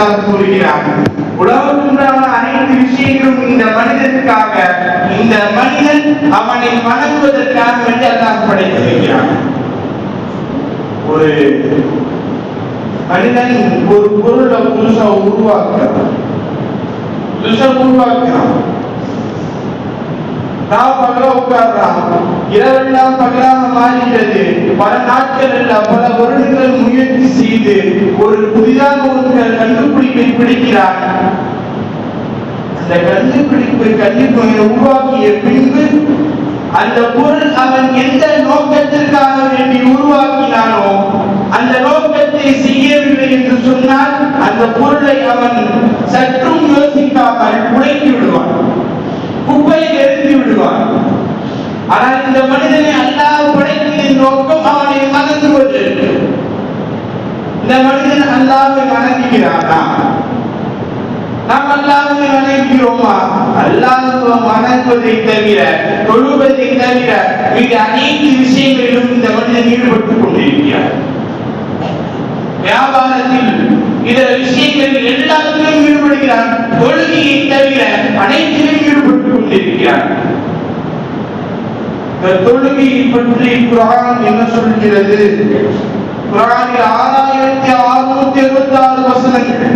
அல்லாஹ் கூறுகிறான், உலகத்துண்டான அனைத்து விஷயங்களும் இந்த மனிதனுக்காக, இந்த மனிதன் அவனை வணங்குவதற்காக வேண்டி அல்லாஹ் படைத்திருக்கிறான். ஒரு மனிதன் ஒரு பொருளை புதுசா உருவாக்குறான். பகலா உட்கார்றான், இரவெல்லாம் பகலாக மாறுகிறது. பல நாட்கள் அல்ல, பல வருடங்கள் முயற்சி செய்து ஒரு புதிதாக ஒரு கண்டுபிடிப்பை பிடிக்கிறான். அந்த கண்டுபிடிப்பை உருவாக்கிய பின்பு அந்த பொருள் அவன் எந்த நோக்கத்திற்காக வேண்டி உருவாக்கினானோ அந்த நோக்கத்தை செய்யவில்லை என்று சொன்னால் அந்த பொருளை அவன் சற்றும் யோசிக்காமல் உடைத்து விடுவான், குப்பையில் எரிந்து விடுவான். ஆனால் இந்த மனிதனை அல்லாஹ் படைத்ததின் நோக்கம் அவனை வணங்குவது. இந்த மனிதன் அல்லாஹ்வை வணங்குகிறானா? நாம் அல்லாஹ்வை வணங்குகிறோமா? அல்லாஹ்வை வணங்குவதை தவிர, தொழுவதை தவிர மிக அனைத்து விஷயங்களிலும் இந்த மனிதன் ஈடுபட்டுக் கொண்டிருக்கிறார். வியாபாரத்தில் இதர விஷயங்களில் எல்லாத்திலும் ஈடுபடுகிறார். தொழுகையை தவிர அனைத்திலும் ஈடுபட்டுக் கொண்டிருக்கிறார். தொழுகையை பற்றி குர்ஆன் என்ன சொல்கிறது? குர்ஆனில் 6666 வசனங்கள்.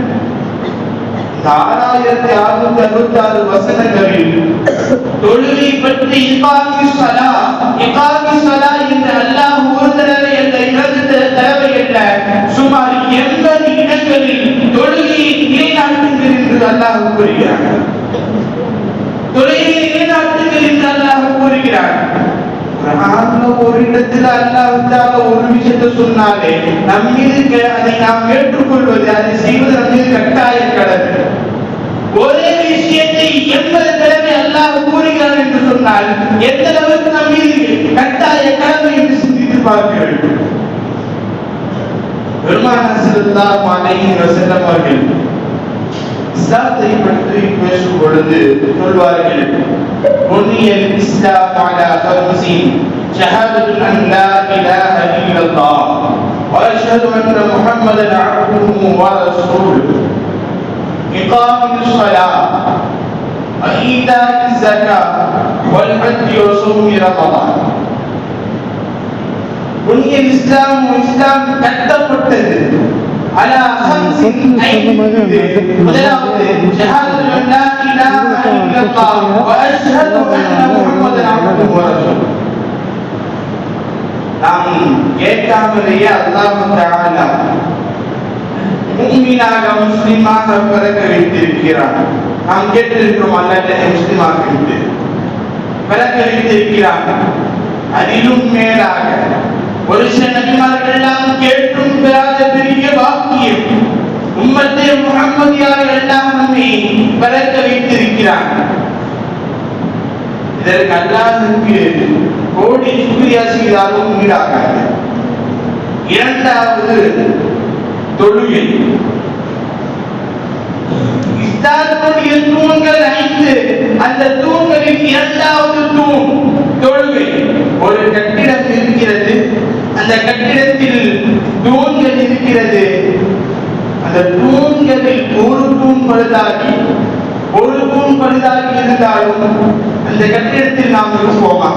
6666 வசனங்களில் தொழுகை பற்றி இகாமிஸ் ஸலா என்று அல்லாஹ் ஒரு தடவை அல்ல, 2 தடவை அல்ல, சுமார் 80 இடங்களில் தொழுகையை நிலைநாட்டுங்கள் என்று அல்லாஹ் கூறுகிறார். தொழுகையை நிலைநாட்டுங்கள் என்று அல்லாஹ் கூறுகிறார். ஒரு இடத்துல அல்லாஹ் ஒரு விஷயத்தை சொன்னாலே நம் மீது அதை நாம் ஏற்றுக்கொள்வது, அதை செய்வது நம் மீது கட்டாய கடமை. ஒரே விஷயத்தை 80 தடவை அல்லாஹ் கூறுகிறார் என்று சொன்னால் எந்த அளவுக்கு நம் மீது கட்டாய கடமை என்று சிந்தித்து பார்க்க வேண்டும். பெருமானார் ஸல்லல்லாஹு அலைஹி வஸல்லம் அவர்கள் இஸ்லாத்தை பற்றி பேசும் பொழுது சொல்வார்கள், புனியல் இஸ்லாம் அலா கம்ஸின் ஷஹாதத்து அன் லா இலாஹ இல்லல்லாஹ் வ அஷ்ஹது அன்ன முஹம்மதன் அப்துஹு வ ரசூலுஹு இகாமிஸ் ஸலாத் வ ஈதாஇஸ் ஸகாத் வல் ஹஜ் வ ஸௌமி ரமதான். புனியல் இஸ்லாம் கட்டப்பட்டது على 5 முதலாவது ஷஹாதத்து அன் லா இலாஹ இல்லல்லாஹ் வ அஷ்ஹது அன்ன முஹம்மதன் அப்துஹு வ ரசூலுஹு. நாம் கேட்காமலேயே அல்லாஹ் தஆலா முஃமினாக முஸ்லிமாக பிறக்க வைத்திருக்கிறார். நாம் கேட்டிருக்கிறோம், அல்லாஹ் முஸ்லிமாக பிறக்க வைத்திருக்கிறார். அதிலும் மேலாக ஒரு சில நபிமார்கள் எல்லாம் கேட்டும் பெறாத பெரிய வாக்கியம் உம்மத்தே முஹம்மதியார் எல்லாம் நம்மை பிறக்க வைத்திருக்கிறார். இதற்கு அல்லாஹ்வுக்கு கோடி சுக்ரியா செய்தாலும் ஈடாகாது. இரண்டாவது தொழுகை. இஸ்லாமுடைய தூண்கள் 5. அந்த தூண்களில் இரண்டாவது தூண் தொழுகை. ஒரு கட்டிடம் இருக்கிறது, அந்த கட்டிடத்தில் தூண்கள் இருக்கிறது. அந்த தூண்களில் ஒரு தூண் பழுதாகி இருந்தாலும் அந்த கட்டிடத்தில் நாம் இருப்போமா?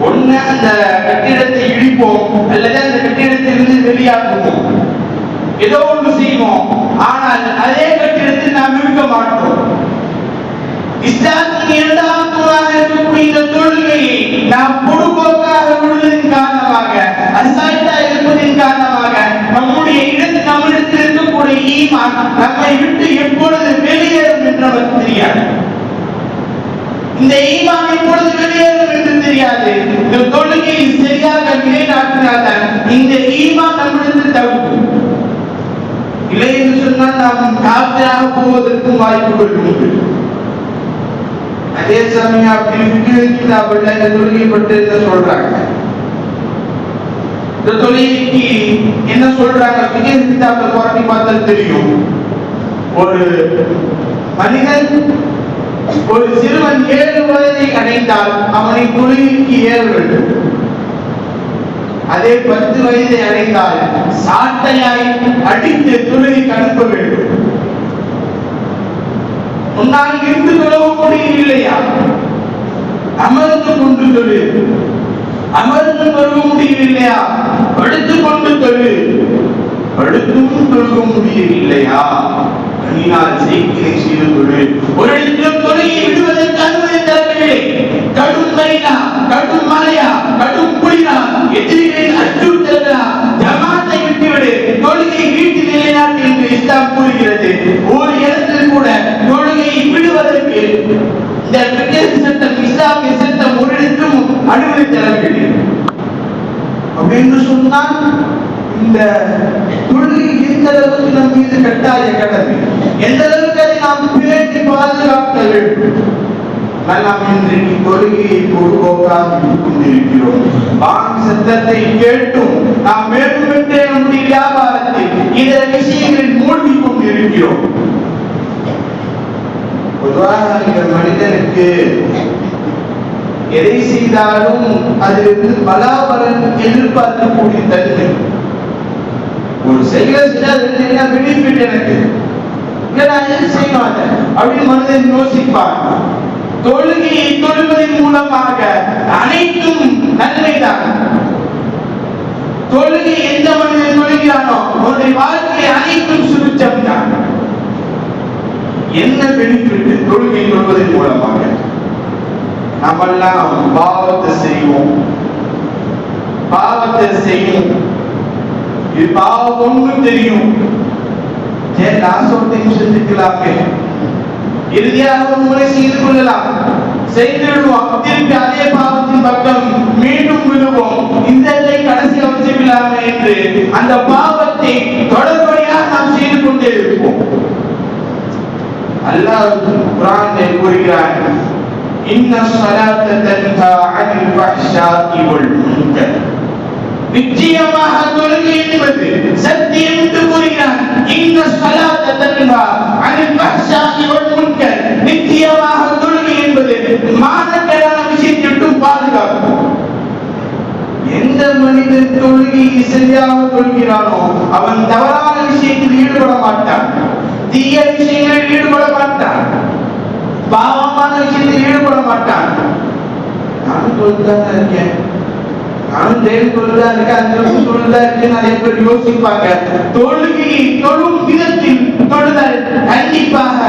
ஒண்ணு அந்த கட்டிடத்தை இடிப்போம் அல்லது அந்த கட்டிடத்திலிருந்து வெளியாகுவோம், ஏதோ ஒன்று செய்வோம். ஆனால் அதே கட்டிடத்தில் நாம் இருக்க மாட்டோம். இஸ்லாத்தின் இரண்டாவது தூணாக இருக்கக்கூடிய இந்த தொழுகையை நாம் பொதுபோக்காக விடுவதன் காரணமாக, அசால்ட்டா இருப்பதன் காரணமாக நம்மிடத்தில் இருக்கக்கூடிய ஈமான் நம்மை விட்டு எப்பொழுது வெளியேறும் என்று நமக்கு தெரியாது. இந்த ஈமான் எப்பொழுது வெளியேறும் என்று தெரியாது. இந்த தொழுகையை சரியாக நிலைநாட்டினால்தான் இந்த ஈமான் நம்மிடத்தில் தவிர்க்கும். இல்லை என்று சொன்னால் நாம் காப்பியாக போவதற்கும் வாய்ப்புகள் உண்டு. அதே சமயம் அப்படி கிதாபுல இந்த தொழுகை பற்றி என்ன சொல்றாங்க? இந்த தொழுகைக்கு என்ன சொல்றாங்க? கிதாபுல புரட்டி பார்த்தா தெரியும். ஒரு மனிதன், ஒரு சிறுவன் 7 வயதை அடைந்தால் அவனை தொழுகைக்கு ஏற வேண்டும். அதே 10 வயதை அடைந்தால் சாட்டையாய் அடித்து தொழுகைக்கு அனுப்ப வேண்டும். உன்னால் இருந்து தொழ முடியவில்லையா? அமர்ந்து கொண்டு தொழு. அமர்ந்து தொழ முடியவில்லையா? படுத்துக் கொண்டு தொழு. படுத்தும் தொழுக முடியவில்லையா? கண்ணினால் செய்கிறேன் செய்து கொடு. ஒரு இடத்திலும் தொழுகை விடுவதற்கு அனுமதி தரவில்லை. கடும் மழையா, கடும் மழையா, கடும் குளிரா, எதிரிகளின் அச்சுறுத்தல்களா, ஜமாத்தை விட்டுவிடு, தொழுகை வீட்டில் நிலைநாட்டு என்று இஸ்லாம் கூறுகிறது. ஒரு இடத்தில் கூட தொழுகை விடுவதற்கு இந்த சட்டம், இஸ்லாமிய சட்டம் ஒரு இடத்திலும் அனுமதி தரவில்லை. அப்படின்னு சொன்னால் இந்த தொழுகை எந்த அளவுக்கு நம் மீது கட்டாய கடமை, எந்த அளவுக்கு அதை நாம் பேணி பாதுகாக்க வேண்டும். நாம் இன்றைக்கு தொழுகையை பொதுவாக கொண்டிருக்கிறோம். வாங்கி சத்தத்தை கேட்டும் நாம் மேற்கொண்டே நம்முடைய வியாபாரத்தில் இதர விஷயங்களில் மூழ்கி கொண்டிருக்கிறோம். பொதுவாக இந்த மனிதனுக்கு எதை செய்தாலும் அதிலிருந்து பலாபலன் எதிர்பார்க்கக்கூடிய தன்மை. ஒரு செயல பெனிஃபிட் எனக்கு நான் எது செய்யணும் அப்படின்னு மனிதன் யோசிப்பான். தொழுகையை தொழுவதன் மூலமாக அனைத்தும் நன்மைதான். தொழுகை எந்த மனிதன் தொழுகிறானோ அவனுடைய வாழ்க்கை அனைத்தும் சுருச்சம் தான். என்ன பெனிஃபிட் தொழுகை தொழுவதன் மூலமாக? நம்மெல்லாம் பாவத்தை செய்வோம், பாவத்தை செய்யும். இது பாவம் ஒன்று தெரியும், செஞ்சுக்கலாமே, இறுதியாக ஒரு முறை செய்து கொள்ளலாம், செய்து விடுவோம், திருப்பி அதே பாவத்தின் பக்கம் மீண்டும் விடுவோம், இந்த கடைசியை வச்சுக்கலாமே என்று அந்த பாவத்தை தொடர்படியாக நாம் செய்து கொண்டே இருப்போம். அல்லாஹ் குர்ஆனில் கூறுகிறார், இன்ன ஸலாத்த தன்ஹா அனில் ஃபஹ்ஷாஇ வல் முன்கர். நிச்சயமாக தொழுகை என்பது சத்தியம் என்று கூறுகிறார். இன்ன ஸலாத்த தன்ஹா அனில் ஃபஹ்ஷாஇ வல் முன்கர். நிச்சயமாக தொழுகை என்பது மானக்கேடான விஷயத்தை விட்டு பாதுகாக்கும். எந்த மனிதன் தொழுகையை சரியாக தொழுகிறானோ அவன் தவறான விஷயத்தில் ஈடுபட மாட்டான், தீய விஷயங்களில் ஈடுபட மாட்டான், பாவமான விஷயத்தில் ஈடுபட மாட்டான். நானும் தொழுதான் இருக்கேன், நானும் தேவன் தொழுதான் இருக்கேன், அந்த தொழுதான் இருக்கேன். நிறைய பேர் யோசிப்பாங்க. தொழுகையை தொழும் விதத்தில் தொழுதல் கண்டிப்பாக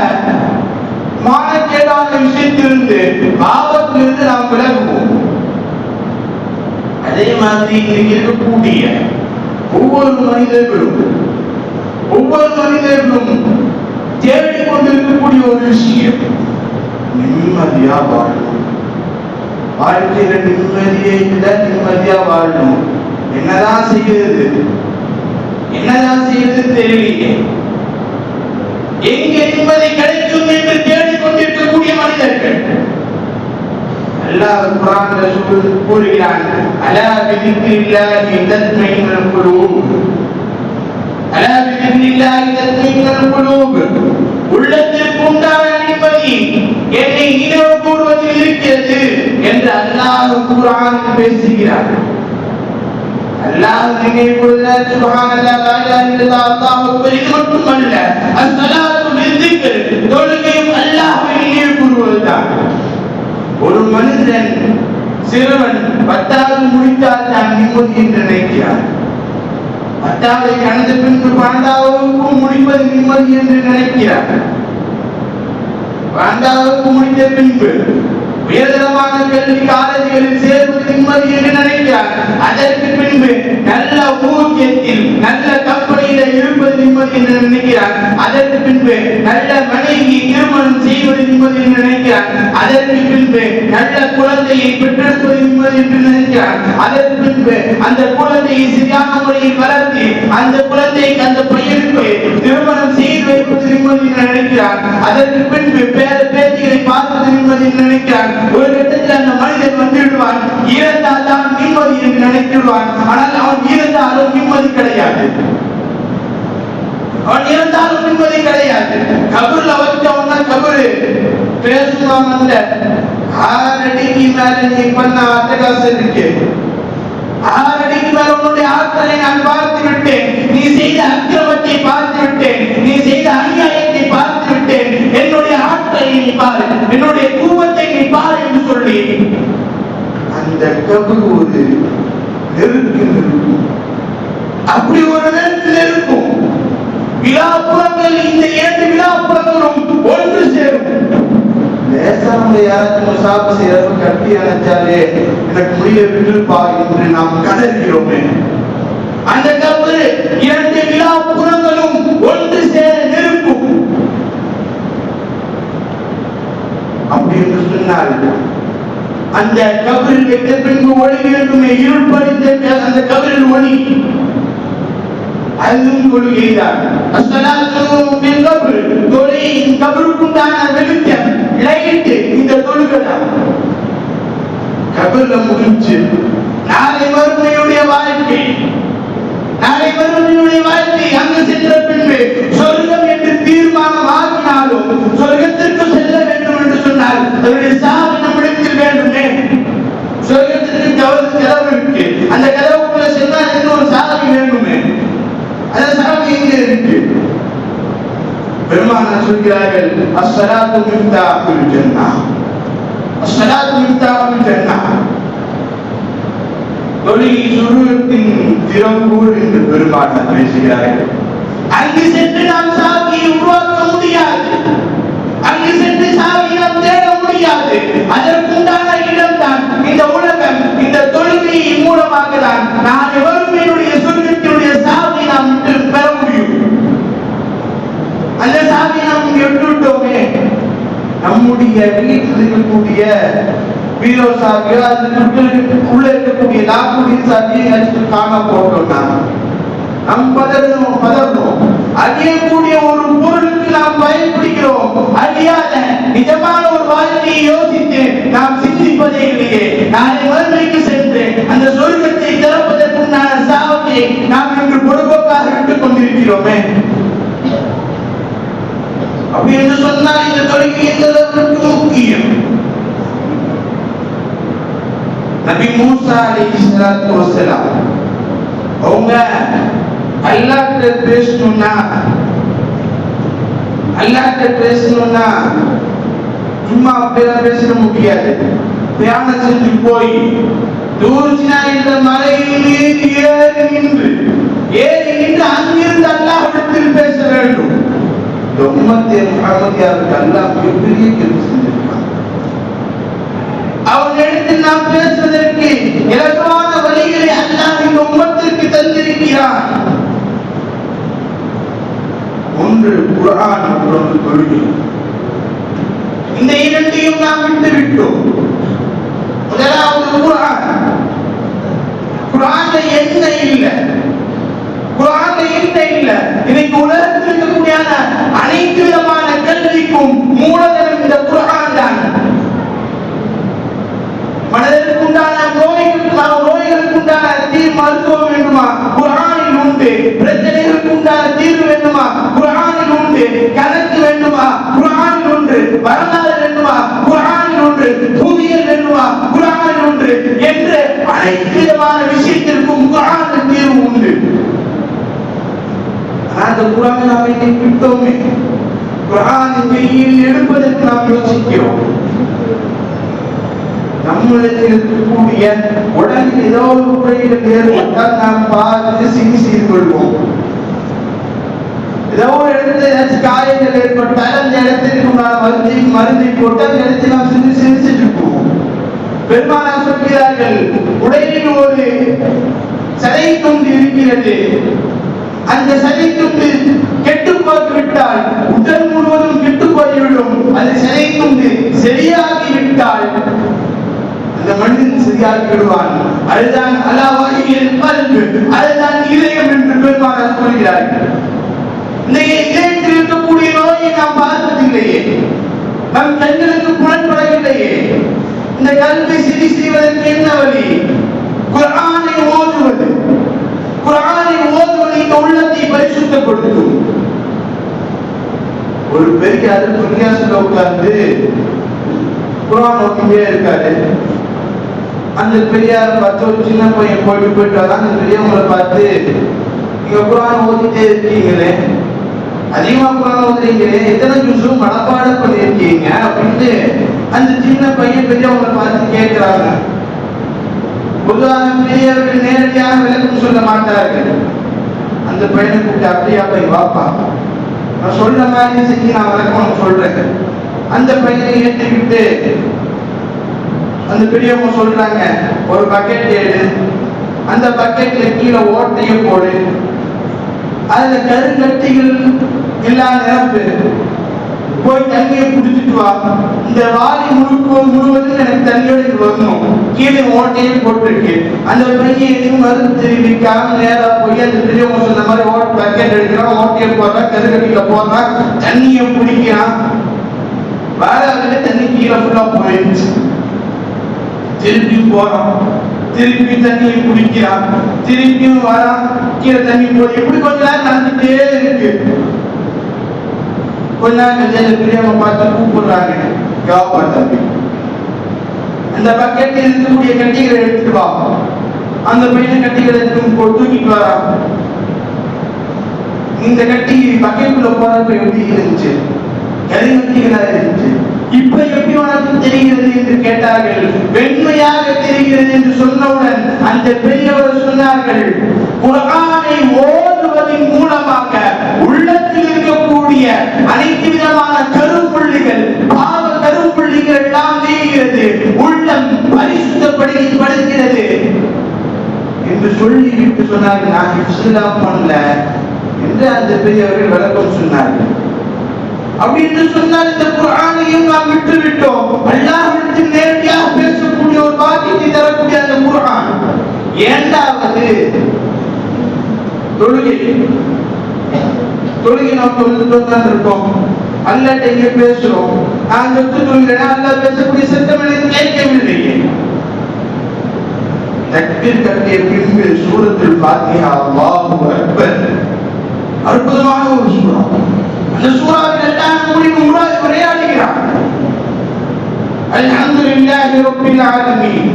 மானக்கேடான விஷயத்திலிருந்து பாவத்திலிருந்து நாம் விலகுவோம். அதே மாதிரி இன்றைக்கு இருக்கக்கூடிய ஒவ்வொரு மனிதர்களும் தேடிக்கொண்டிருக்கக்கூடிய ஒரு விஷயம், நிம்மதியா வாழணும். வாழ்க்கையில நிம்மதியே இல்லை, நிம்மதியா வாழணும். என்னதான் செய்யறது தெரியலையே. எங்கே நிம்மதி கிடைக்கும் என்று தேடிக்கொண்டிருக்கக்கூடிய மனிதர்கள் அல்லாஹ் குர்ஆன்ல கூறுகிறான், அலா பிதிக்ரில்லாஹி தத்மைனுல் குலூப், அலா பிதிக்ரில்லாஹி தத்மைனுல் குலூப். உள்ளத்திற்கு உண்டான நிம்மதி என்னை நினைவு கூறுவதில் இருக்கிறது என்று அல்லாஹ் குர்ஆனில் பேசுகிறார். அல்லாஹ் நினைவு கூறுகிறார், சுப்ஹானல்லாஹ், லா இலாஹா இல்லல்லாஹ், அல்லாஹு அக்பர். இது மட்டுமல்ல, அஸ்ஸலாத்து பிஸ்ஸிக்ர், தொழுகையும் அல்லாஹ்வை நினைவு கூறுவதுதான். ஒரு மனிதன் சிறுவன் 10வது முடித்தால் தான் நிம்மதி என்று நினைக்கிறார். 10வது கடந்த பின்பு 12வது முடிப்பது நிம்மதி என்று நினைக்கிறார். 12வது முடித்த பின்பு உயர்தரமான கல்வி காலேஜுகளில் சேர்வது நிம்மதி என்று நினைக்கிறார். அதற்கு பின்பு நல்ல ஊதியத்தில் நல்ல கம்பெனியில இருப்பது நிம்மதி என்று நினைக்கிறார். அதற்கு பின்பு நல்ல மனைவியை திருமணம் செய்வது நிம்மதி என்று நினைக்கிறார். அதற்கு பின்பு நல்ல குழந்தையை பெற்றெடுப்பது நிம்மதி என்று நினைக்கிறார். அதற்கு பின்பு அந்த குழந்தையை சரியான முறையில் வளர்த்தி அந்த குழந்தைக்கு அந்த பையனுக்கு திருமணம் செய்து வைப்பது நிம்மதி என்று நினைக்கிறார். அதற்கு பின்பு பேர பேத்திகளை பார்ப்பது நிம்மதி என்று நினைக்கிறார். ஒரு கட்டத்தில் அந்த மனிதன் வந்துவிடுவான், இறந்தால் தான் நிம்மதி என்று நினைத்துடுவான். ஆனால் அவன் இறந்தாலும் நிம்மதி கிடையாது, அவன் இறந்தாலும் நிம்மதி கிடையாது. கபூர்ல வச்சவன்னா கபூரு பேசுவான், அந்த 6 அடிக்கு மேல நீ பண்ண அட்டகாசம் இருக்கு, 6 அடிக்கு மேல உன்னுடைய ஆற்றலை நான் பார்த்து விட்டேன், நீ செய்த அக்கிரமத்தை பார்த்து விட்டேன், நீ செய்த அநியாயத்தை பார்த்து விட்டேன், என்னுடைய ஆற்றலை பாரு, என்னுடைய தூவத்தை நீ பாரு என்று சொல்லி அந்த கபர் ஒரு நெருக்கில் இருக்கும். அப்படி ஒரு நேரத்தில் இருக்கும். விழாப்புறங்கள், இந்த 2 விழாப்புறங்களும் ஒன்று சேரும். லேசான யாராச்சும் முசாபு செய்யறவங்க கட்டி அணைச்சாலே எனக்கு முடிய விட்டுப்பா என்று நாம் கதறுகிறோமே. அந்த கபரு 2 விழாப்புறங்களும் ஒன்று சேர நெருக்கும். அப்படி என்று சொன்னால் அந்த கபரில் வைத்த பின்பு ஒளி வேண்டுமே, இருள் படித்த அந்த கபரில் ஒளி, அதுவும் கொள்கைதான். கபருக்குண்டான வெளிச்சம் லைட் இந்த தொழுகைதான். கபர்ல முடிஞ்சு நாளை மறுமையுடைய வாழ்க்கை, நாளை மறுமையுடைய வாழ்க்கை அங்கு சென்ற பின்பு சொர்க்கம் என்று தீர்மானம் ஆகினாலும் சொர்க்கத்திற்கு செல்ல வேண்டும் என்று சொன்னால் அதனுடைய சாவி நம்மிடத்தில் வேண்டுமே. சொர்க்கத்திற்கு கதவு இருக்கு, அந்த கதவுக்குள்ள சென்றால் இன்னொரு சாவி வேண்டுமே. அந்த சாவி எங்க இருக்கு? பெருமானார் சொல்கிறார்கள், அஸ்ஸலாத்து மிஃப்தாஹுல் ஜன்னah, அஸ்ஸலாத்து மிஃப்தாஹுல் ஜன்னah. தொழுகை சொர்க்கத்தின் திறவுகோல் என்று பெருமானார் பேசுகிறார்கள். அங்கு சென்று நாம் சாவியை உருவாக்க முடியாது, அங்கு சென்று சாவியை நாம் தேட முடியாது. அதற்குண்டான இடம்தான் இந்த உலகம். இந்த தொழுகையின் மூலமாக தான் நான் எவருடைய சொர்க்கத்தினுடைய சாவியை நாம் பெற முடியும். அந்த சாவியை நாம் விட்டுவிட்டோமே. நம்முடைய வீட்டில் இருக்கக்கூடிய பீரோ சாவியோ உள்ள இருக்கக்கூடிய லாக்குடைய சாவியை காண போட்டோம்னா நம் பதறணும். அழியக்கூடிய ஒரு பொருளுக்கு நாம் பயன்படுகிறோம். அழியாத நிஜமான ஒரு வாழ்க்கையை யோசித்து நாம் சிந்திப்பதே இல்லையே. நாளை மறுமைக்கு சென்று அந்த சொர்க்கத்தை திறப்பதற்குண்டான சாவியை நாம் இன்று பொதுவாக விட்டுக் கொண்டிருக்கிறோமே. அப்படி என்று சொன்னால் இந்த தொழுகை எந்த அளவுக்கு முக்கியம். நபி மூசா அலைஹிஸ்ஸலாத்து வஸலாம் அவங்க அல்லாஹ்ட்ட பேசணும்னா சும்மா அப்படியெல்லாம் பேச முடியாது. தியானம் செஞ்சு போய் தூர்சினா என்ற மலையில் ஏறி நின்று அங்கிருந்து அல்லாஹ்விடத்தில் பேச வேண்டும். இந்த உம்மத்தே முஹம்மதியாவுக்கு அல்லாஹ் பெரிய கிருபை செஞ்சிருக்கான். அவனிடத்தில் நாம் பேசுவதற்கு இலகுவான வழிகளை அல்லாஹ் இந்த உம்மத்திற்கு தந்திருக்கிறான். ஒன்று குர்ஆன், மற்றொன்று தொழுகை. இந்த இரண்டையும் நாம் விட்டுவிட்டோம். முதலாவது குர்ஆன். குர்ஆன்ல என்ன இல்லை? குர்ஆன்ல என்ன இல்லை? இன்னைக்கு உலகத்தில் இருக்கக்கூடிய அனைத்து விதமான கல்விக்கும் மூலதனம் இந்த குர்ஆன் தான். மனதிற்குண்டான நோய்களுக்குண்டான மருத்துவம் வேண்டுமா? குர்ஆனில் உண்டு. பிரச்சனைகளுக்குண்டான தீர்வு வேண்டுமா? குர்ஆனில் உண்டு. கணக்கு வேண்டுமா? குர்ஆனில் உண்டு. வரலாறு வேண்டுமா? குர்ஆனில் உண்டு. புவியியல் வேண்டுமா? குர்ஆனில் உண்டு. என்று அனைத்து விதமான விஷயத்திற்கும் குர்ஆனில் தீர்வு உண்டு. அந்த குர்ஆனை நாம் இன்னைக்கு விட்டோமே. குர்ஆனை கையில் எடுப்பதற்கு நாம் யோசிக்கிறோம். நம்மளுக்கு இருக்கக்கூடிய உடலில் ஏதோ ஒரு குறைகள் ஏற்பட்டால் நாம் பார்த்து சிகிச்சை கொள்வோம். ஏதோ ஒரு இடத்துல ஏதாச்சும் காயங்கள் ஏற்பட்டால் அந்த இடத்திற்கு மருந்தை போட்டு அந்த இடத்தில் நாம் சிகிச்சைட்டு போவோம். பெருமானார் சொல்கிறார்கள், உடலில் ஒரு சதை துண்டு இருக்கிறது. அந்த சதை துண்டு கெட்டு போய்விட்டால் உடல் முழுவதும் கெட்டு போய்விடும். அது சதை துண்டு சரியாகிவிட்டால் அந்த மனிதன் சரியாகி விடுவான். அதுதான் அலாவாகியில் கல்பு, அதுதான் இதயம் என்று பெருமானார் சொல்கிறார்கள். இந்த இதயத்தில் இருக்கக்கூடிய நோயை நாம் பார்த்ததில்லையே, நம் கண்களுக்கு புலன்படவில்லையே. இந்த கல்வை சரி செய்வதற்கு என்ன வழி? குர்ஆனை ஓதுவது. குர்ஆனை ஓதுவது இந்த உள்ளத்தை பரிசுத்தப்படுத்தும். ஒரு பெரியார் பள்ளியாசல உட்கார்ந்து குர்ஆன் ஓதிட்டே இருக்காரு. அந்த பெரியார் பார்த்து ஒரு சின்ன பையன் போயிட்டு வரான். அந்த பெரியவங்களை பார்த்து, நீங்க குர்ஆன் ஓதிட்டே இருக்கீங்களே, அதிகமா குர்ஆன் ஓதுறீங்களே, எத்தனை ஜுஸு மனப்பாடம் பண்ணிருக்கீங்க அப்படின்னு சின்ன பையன் பெரியவங்களை பார்த்து கேட்கிறாங்க. பொதுவாக பெரியவர்கள் நேரடியாக விளக்கம் சொல்ல மாட்டார்கள். அந்த பையனை கூப்பிட்டு, அப்படியா போய் வாப்பா, நான் சொல்ற மாதிரி செஞ்சு நான் விளக்கம் சொல்றேன். அந்த பையனை ஏற்றிக்கிட்டு அந்த பெரியவங்க சொல்றாங்க, ஒரு பக்கெட் எடு, அந்த பக்கெட்ல கீழே ஓட்டைய போடு, அதுல கருங்கட்டிகள் எல்லாம் நிரப்பு, போய் தண்ணியை குடிச்சிட்டு வா, இந்த வாரி முழுவதும் எனக்கு தண்ணியோட வரணும், கீழே ஓட்டையே போட்டிருக்கு. அந்த பையன் எதுவும் மருந்து தெரிவிக்காம நேரா போய் அந்த பெரியவங்க சொன்ன மாதிரி பக்கெட் எடுக்கிறான், ஓட்டையை போடுறான், கருங்கட்டில போடுறான், தண்ணியை குடிக்கிறான். வாராவில தண்ணி கீழே ஃபுல்லா போயிடுச்சு. திருப்பியும் போறான், திருப்பி தண்ணியை குடிக்கிறான், திருப்பியும் வரான், கீழே தண்ணி போய் எப்படி கொஞ்ச நேரம் நடந்துட்டே இருக்கு. கொஞ்ச நேரம் பெரியவங்க பார்த்து கூப்பிடுறாங்க, யோகா தம்பி, அந்த பக்கெட்டில் இருக்கக்கூடிய கட்டிகளை எடுத்துட்டு வா. அந்த பையனை கட்டிகளை எடுத்து தூக்கிட்டு வரான். இந்த கட்டி பக்கெட்டுக்குள்ள போறப்ப எப்படி இருந்துச்சு? கரிமத்திகளா இருந்துச்சு. இப்ப எப்படி உனக்கு தெரிகிறது என்று கேட்டார்கள். வெண்மையாக தெரிகிறது என்று சொன்னவுடன் அந்த பெரியவர் சொன்னார்கள், குர்ஆனை ஓதுவதன் மூலமாக உள்ளத்தில் இருக்கக்கூடிய அனைத்து விதமான கருப்புள்ளிகள், பாவ கருப்புள்ளிகள் எல்லாம் நீங்கிறது, உள்ளம் பரிசுத்தப்படுகிறது என்று சொல்லிவிட்டு சொன்னார்கள். நான் இஸ்லாம் பண்ணல என்று அந்த பெரியவர்கள் விளக்கம் சொன்னார்கள். அப்படி என்று சொன்னால் இந்த குர்ஆனையும் நாம் விட்டு விட்டோம். அல்லாஹ்விடத்தில் நேரடியாக பேசக்கூடிய ஒரு பாக்கியத்தை தரக்கூடிய அந்த குர்ஆன். இரண்டாவது தொழுகை. நாம் தொழுதுதான் இருக்கோம், அல்லாஹ்ட்ட இங்க பேசுறோம். நான் தொழுகிறேன், அல்லாஹ் பேசக்கூடிய சத்தம் எனக்கு கேட்கவில்லை. தக்பீர் கட்டிய பின்பு சூரத்துல் ஃபாத்திஹா, அல்லாஹு அக்பர், அற்புதமான ஒரு சூரா. அந்த சூராவில் எல்லாம் உரையாடுகிறார். அல்ஹம்துலில்லாஹி ரப்பில் ஆலமீன்.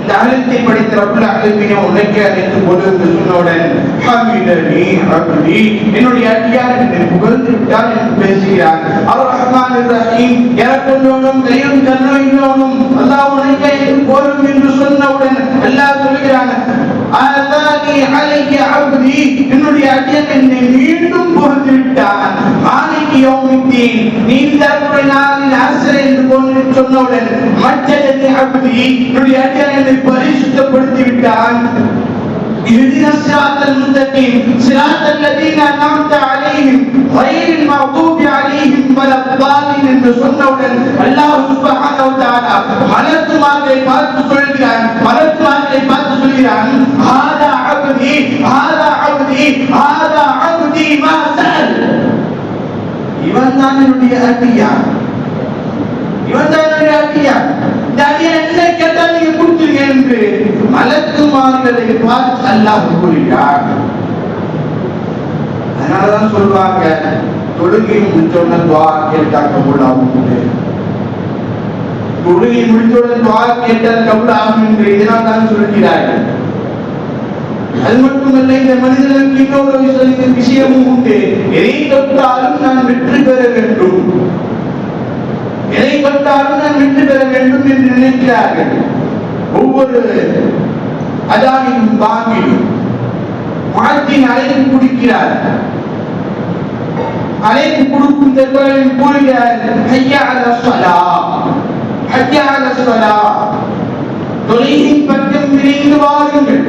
இந்த ஆயத்தை படித்த ரப்புல் ஆலமீனை உனக்கு அழைத்து போது என்று சொன்னவுடன், ஹமிதனி அப்தி, என்னுடைய அடியார் என்னை புகழ்ந்து விட்டார் என்று பேசுகிறார். அவர் ரஹ்மான் ரஹீம், இரக்கமுள்ளவனும் தயவும் கருணையுள்ளவனும், அல்லாஹ் உனக்கு அழைத்து போதும் என்று சொன்னவுடன் அல்லாஹ் சொல்கிறான், ஆதானி அலைய அப்தி, என்னுடைய அடியார் என்னை மீண்டும் புகழ்ந்து விட்டான். மாலிகி யௌமித்தீன், நீண்ட நாளின் அரசர் என்று சொன்னவுடன் மஜ்ஜதனி அப்தி, என்னுடைய அடியார் என்னை பரிசுத்தப்படுத்தி விட்டான். اهدنا الصراط المستقيم صراط الذين انعمت عليهم غير المغضوب عليهم ولا الضالين என்று சொன்னவுடன் அல்லாஹ் சுப்ஹானஹு வ தஆலா மலக்குமார்களை பார்த்து சொல்கிறான், ஹாதா அப்தி ஹாதா அப்தி ஹாதா அப்தி மா சஅல், இவன் தான் என்னுடைய அடியான், இவன் தான் என்னுடைய அடியான், இந்த அடியான் என்ன கேட்டால் நீங்க கொடுத்துருங்க என்று மலக்குமார்களை பார்த்து அல்லாஹ் கூறுகிறார். அதனாலதான் சொல்லுவாங்க, தொழுகை முடிச்சோட துஆ கேட்டா கபூல் ஆகும், தொழுகை முடிச்சோட துஆ கேட்டால் கபூல் ஆகும் என்று இதனால் தான் சொல்கிறார்கள். அது மட்டுமல்ல, இந்த மனிதனுக்கு இன்னொரு விஷயமும் உண்டு. எதை தொட்டாலும் நான் வெற்றி பெற வேண்டும், எதை தொட்டாலும் நான் வெற்றி பெற வேண்டும் என்று நினைக்கிறார்கள். ஒவ்வொரு அதானின் பாங்கிலும் மாற்றின் அழைப்பு குடிக்கிறார். அழைப்பு கொடுக்கும் தருவாயில் கூறுகிறார், ஹய்யா அலஸ் ஸலாஹ், ஹய்யா அலஸ் ஸலாஹ், தொழுகையின் பக்கம் விரைந்து வாருங்கள்,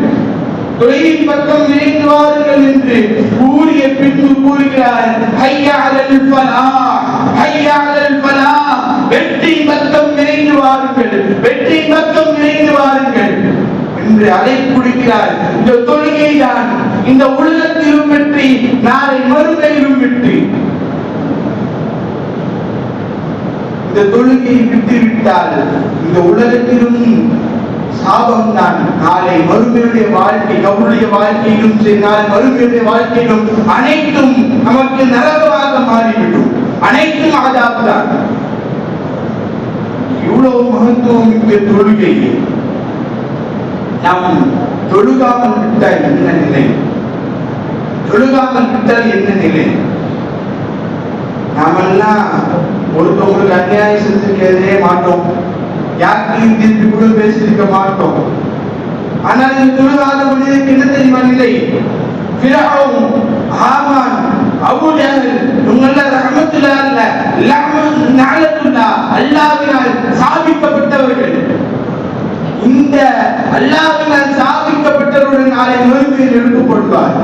தொழுகையின் பக்கம் விரைந்து வாருங்கள் என்று கூறிய பின்பு கூறுகிறார், ஹய்யா அலல் ஃபலாஹ், ஹய்யா அலல் ஃபலாஹ், வெற்றி பக்கம் விரைந்து வாருங்கள், வெற்றி பக்கம் விரைந்து வாருங்கள் என்று அழைப்பு கொடுக்கிறார். இந்த தொழுகை தான் இந்த உலகத்திலும் வெற்றி, நாளை மறுமையிலும் வெற்றி. இந்த தொழுகையை விட்டுவிட்டால் இந்த உலகத்திலும் சாபம் தான், நாளை மறுமையுடைய வாழ்க்கை, கபருடைய வாழ்க்கையிலும் சரி, நாளை மறுமையுடைய வாழ்க்கையிலும் அனைத்தும் நமக்கு நரகமாக மாறிவிடும், அனைத்தும் அதாப் தான். இவ்வளவு மகத்துவம் மிக்க தொழுகை நாம் தொழுகாமல் விட்டால் என்ன நிலை? தொழுகாமல் விட்டால் என்ன நிலை? நாமெல்லாம் ஒருத்தவங்களுக்கு அநியாயம் செஞ்சிருக்கிறதே மாட்டோம், யாருக்கும் திருப்பி கூட பேசியிருக்க மாட்டோம். ஆனால் இந்த தொழுகாத மனிதனுக்கு என்ன தெரியுமா நிலை? ஃபிரௌன், ஹாமான், அபூ ஜஹல் இவங்கெல்லாம் ரஹ்மத்துல்லாஹ் அல்ல லஅனத்துல்லாஹ் அல்லாஹ்வினால் சாபிக்கப்பட்டவர்கள். இந்த அல்லாஹ்வினால் சாபிக்கப்பட்டவருடன் நாளை மறுமையில் எழுப்பப்படுவார்.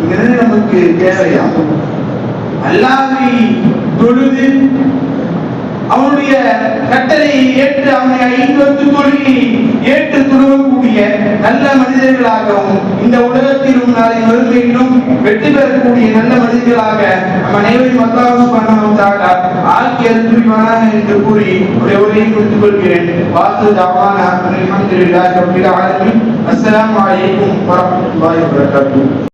இங்கிறது நமக்கு தேவையா? அல்லாஹ்வை தொழுது அவனுடைய கட்டளையை ஏற்று அவனை 5 வக்து தொழுகையை ஏற்று தொழுகக்கூடிய நல்ல மனிதர்களாகவும் இந்த உலகத்திலும் நாளை மறுமையிலும் வெற்றி பெறக்கூடிய நல்ல மனிதர்களாக நம் அனைவரையும் அல்லாஹ் சுப்ஹானஹு வ தஆலா ஆக்கி அருள்வானாக என்று கூறி உரையை முடித்துக் கொள்கிறேன். வாசு தஅவானா அல்ஹம்துலில்லாஹி ரப்பில் ஆலமீன். அஸ்ஸலாமு அலைக்கும் வரஹ்மத்துல்லாஹி வபரகாத்துஹு.